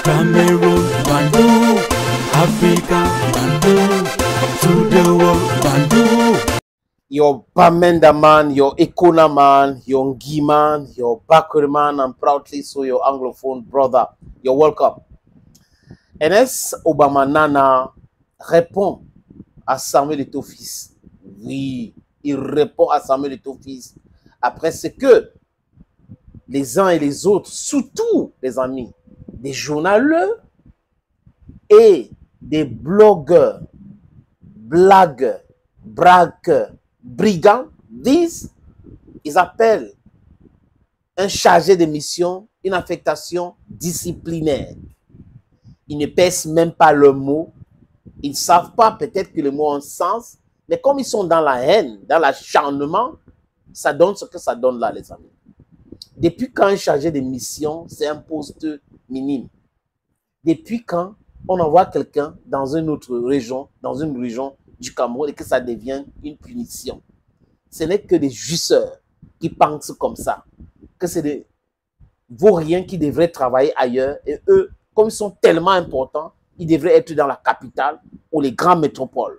Cameroon, Bandung, Africa, Bandung, to the world, Bandung. Your Bamenda man, your Ekona man, your Ngi man, your Bakri man, and proudly so your Anglophone brother. You're welcome. Ernest Obama Nana répond à Samuel Eto'o-Fils. Oui, il répond à Samuel Eto'o-Fils après ce que les uns et les autres, surtout les amis, des journaleux et des blogueurs, blagueurs, braqueurs, brigands disent, ils appellent un chargé de mission une affectation disciplinaire. Ils ne pèsent même pas le mot. Ils ne savent pas peut-être que le mot a un sens, mais comme ils sont dans la haine, dans l'acharnement, ça donne ce que ça donne là, les amis. Depuis quand un chargé de mission, c'est un poste minime? Depuis quand on envoie quelqu'un dans une autre région, dans une région du Cameroun, et que ça devient une punition? Ce n'est que des jouisseurs qui pensent comme ça, que c'est des vauriens qui devraient travailler ailleurs, et eux, comme ils sont tellement importants, ils devraient être dans la capitale ou les grandes métropoles.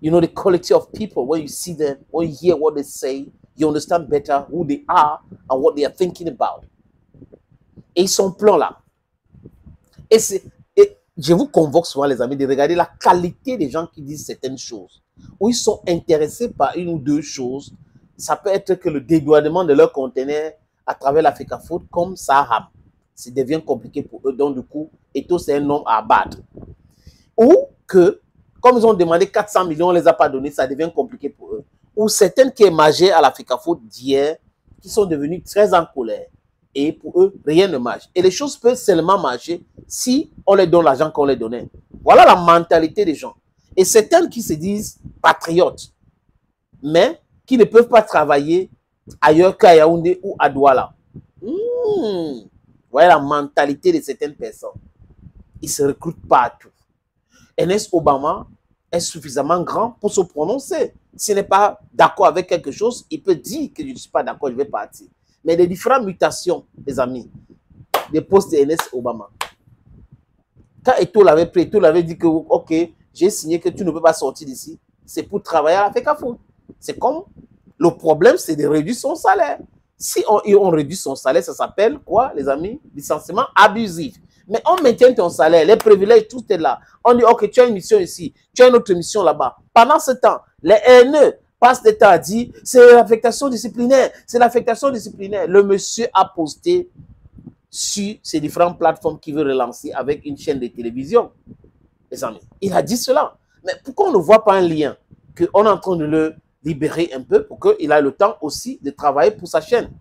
You know, the quality of people, when you see them, when you hear what they say, you understand better who they are and what they are thinking about. Et ils sont pleins là. Et je vous convoque souvent, les amis, de regarder la qualité des gens qui disent certaines choses. Où ils sont intéressés par une ou deux choses. Ça peut être que le dédouanement de leur conteneur à travers l'Africa Food, comme Saham, ça devient compliqué pour eux. Donc, du coup, Eto'o, c'est un nom à abattre. Ou que, comme ils ont demandé 400 millions, on ne les a pas donnés, ça devient compliqué pour eux. Ou certaines qui émergeaient à l'Africa Food d'hier, qui sont devenues très en colère. Et pour eux, rien ne marche. Et les choses peuvent seulement marcher si on leur donne l'argent qu'on leur donnait. Voilà la mentalité des gens. Et certaines qui se disent patriotes, mais qui ne peuvent pas travailler ailleurs qu'à Yaoundé ou à Douala. Voilà la mentalité de certaines personnes. Ils se recrutent partout. Ernest Obama est suffisamment grand pour se prononcer. S'il n'est pas d'accord avec quelque chose, il peut dire que je ne suis pas d'accord, je vais partir. Mais les différentes mutations, les amis, des postes d'Ernest Obama. Quand Eto'o l'avait pris, Eto'o l'avait dit que, ok, j'ai signé que tu ne peux pas sortir d'ici. C'est pour travailler à l'Africa Food. C'est comme, le problème, c'est de réduire son salaire. Si on réduit son salaire, ça s'appelle quoi, les amis? Licenciement abusif. Mais on maintient ton salaire, les privilèges, tout est là. On dit, ok, tu as une mission ici, tu as une autre mission là-bas. Pendant ce temps, les haineux passent des temps à dire, c'est l'affectation disciplinaire, c'est l'affectation disciplinaire. Le monsieur a posté sur ces différentes plateformes qu'il veut relancer avec une chaîne de télévision. Les amis, il a dit cela. Mais pourquoi on ne voit pas un lien qu'on est en train de le libérer un peu pour qu'il ait le temps aussi de travailler pour sa chaîne?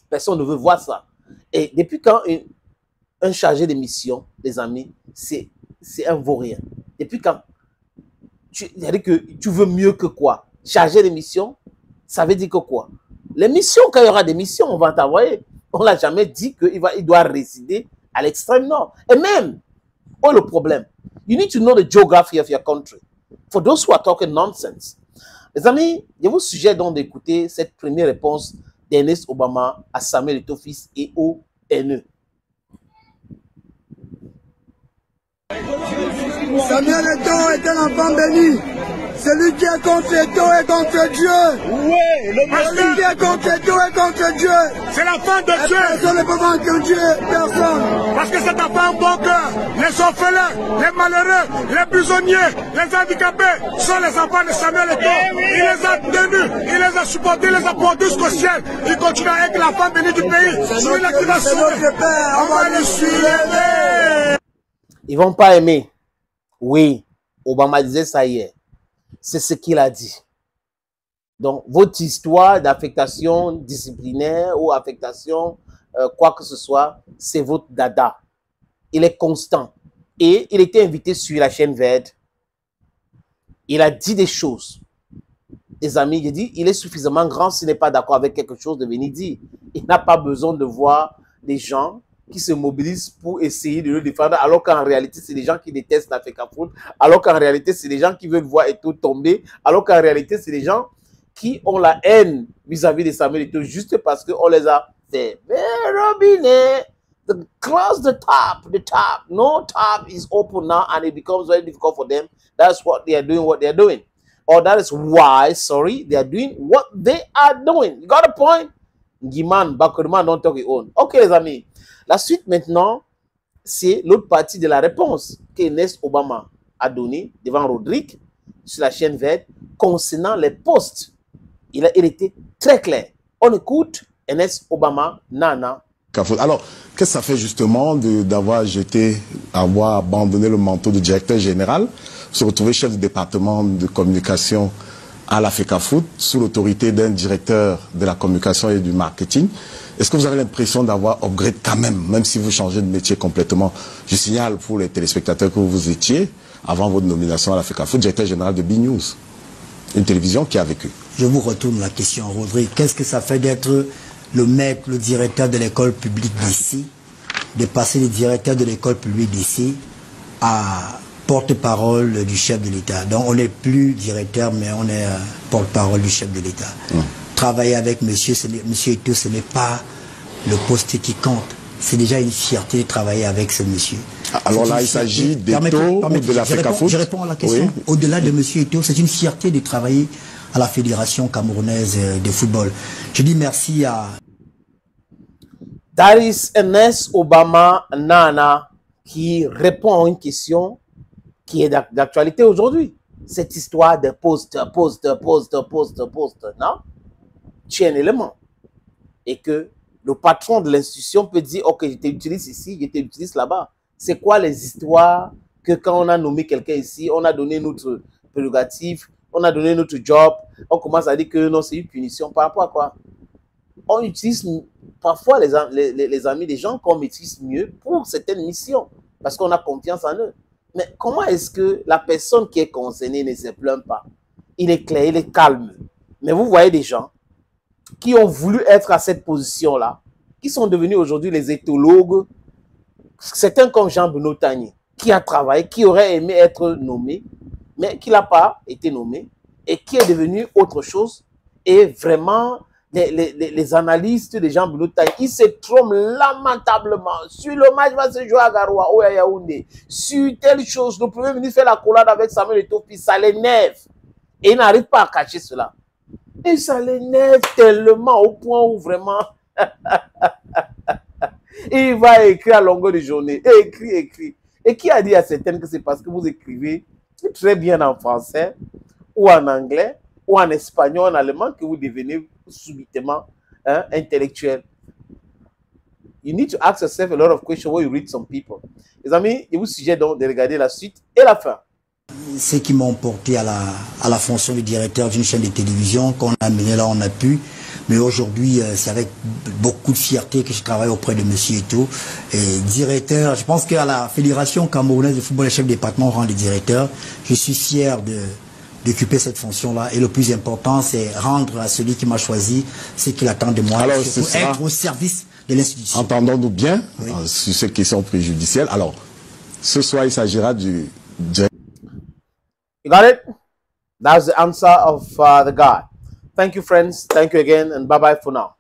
Personne ne veut voir ça. Et depuis quand un chargé de mission, les amis, c'est un vaurien? Depuis quand? C'est-à-dire que tu veux mieux que quoi? Chargé de mission, ça veut dire que quoi? Les missions, quand il y aura des missions, on va t'envoyer. On n'a jamais dit qu'il doit résider à l'extrême nord. Et même, oh, le problème, you need to know the geography of your country. For those who are talking nonsense. Les amis, je vous suggère donc d'écouter cette première réponse d'Ernest Obama à Samuel Eto'o-Fils et au NE. Samuel Eto'o est un enfant béni. Celui qui est contre Eto'o est contre Dieu. Oui, celui qui est contre Eto'o est contre Dieu. C'est l'enfant de Dieu. Personne ne peut vaincre Dieu, personne. Parce que cet enfant a un bon cœur. Les orphelins, les malheureux, les prisonniers, les handicapés sont les enfants de Samuel Eto'o. Il les a tenus, il les a supportés, il les a portés jusqu'au ciel. Il continue à être l'enfant béni du pays. Celui-là qui va sauver. On va le suivre. Ils ne vont pas aimer. Oui, Obama disait ça hier. C'est ce qu'il a dit. Donc, votre histoire d'affectation disciplinaire ou affectation, quoi que ce soit, c'est votre dada. Il est constant. Et il était invité sur la chaîne verte. Il a dit des choses. Les amis, il dit, il est suffisamment grand s'il n'est pas d'accord avec quelque chose de venir dire. Il n'a pas besoin de voir des gens qui se mobilisent pour essayer de le défendre, alors qu'en réalité, c'est des gens qui détestent l'Africa Food, alors qu'en réalité, c'est des gens qui veulent voir Eto'o tomber, alors qu'en réalité, c'est des gens qui ont la haine vis-à-vis de Samuel Eto'o juste parce qu'on les a fait. Mais Robinet, close the tap. No tap is open now, and it becomes very difficult for them. That's what they are doing, or that is why, sorry, they are doing what they are doing. You got a point? Guiman, Bakourman, don't talk your own. Ok, les amis. La suite maintenant, c'est l'autre partie de la réponse qu'Ernest Obama a donnée devant Rodrigue sur la chaîne verte concernant les postes. Il était très clair. On écoute Ernest Obama, Nana. Alors, qu'est-ce que ça fait justement d'avoir abandonné le manteau de directeur général, se retrouver chef du département de communication à la FECAFOOT sous l'autorité d'un directeur de la communication et du marketing? Est-ce que vous avez l'impression d'avoir upgrade quand même si vous changez de métier complètement? Je signale pour les téléspectateurs que vous étiez, avant votre nomination à la FECAFOOT, directeur général de B-News, une télévision qui a vécu. Je vous retourne la question, Rodrigue. Qu'est-ce que ça fait d'être le maître, le directeur de l'école publique d'ici, de passer le directeur de l'école publique d'ici à porte-parole du chef de l'État? Donc on n'est plus directeur, mais on est porte-parole du chef de l'État. Travailler avec monsieur Eto'o, ce n'est pas le poste qui compte. C'est déjà une fierté de travailler avec ce monsieur. Alors là, il s'agit d'Eto'o ou de la FECAFOOT? Je réponds à la question. Oui. Au-delà de monsieur Eto'o, c'est une fierté de travailler à la Fédération camerounaise de football. Je dis merci à... That is Ernest Obama Nana qui répond à une question qui est d'actualité aujourd'hui. Cette histoire de poste, non? C'est un élément. Et que le patron de l'institution peut dire, ok, je t'utilise ici, je t'utilise là-bas. C'est quoi les histoires que quand on a nommé quelqu'un ici, on a donné notre prérogative, on a donné notre job, on commence à dire que non, c'est une punition par rapport à quoi? On utilise parfois les amis des gens qu'on maîtrise mieux pour certaines missions, parce qu'on a confiance en eux. Mais comment est-ce que la personne qui est concernée ne se plaint pas? Il est clair, il est calme. Mais vous voyez des gens qui ont voulu être à cette position-là, qui sont devenus aujourd'hui les éthologues, certains comme Jean-Benoît Tagné, qui a travaillé, qui aurait aimé être nommé, mais qui n'a pas été nommé, et qui est devenu autre chose. Et vraiment, les analystes de Jean-Benoît Tagné, ils se trompent lamentablement. Sur le match va se jouer à Garoua ou à Yaoundé, sur telle chose, le Premier ministre fait la collade avec Samuel Eto'o, puis ça l'énerve. Et il n'arrive pas à cacher cela. Et ça l'énerve tellement au point où vraiment... il va écrire à longueur de journée. Écrit. Et qui a dit à certaines que c'est parce que vous écrivez très bien en français, ou en anglais, ou en espagnol, en allemand, que vous devenez subitement intellectuel? You need to ask yourself a lot of questions when you read some people. Les amis, je vous suggère donc de regarder la suite et la fin. Ceux qui m'ont porté à la fonction de directeur d'une chaîne de télévision, qu'on a mené là, on a pu. Mais aujourd'hui, c'est avec beaucoup de fierté que je travaille auprès de M. Eto'o. Et directeur, je pense qu'à la Fédération camerounaise de football, le chef de département rang de directeur, je suis fier d'occuper cette fonction-là. Et le plus important, c'est rendre à celui qui m'a choisi ce qu'il attend de moi. Alors, c'est être au service de l'institution. Entendons-nous bien, oui, sur ces questions préjudicielles. Alors, ce soir, il s'agira du... You got it? That's the answer of the guy. Thank you, friends. Thank you again, and bye-bye for now.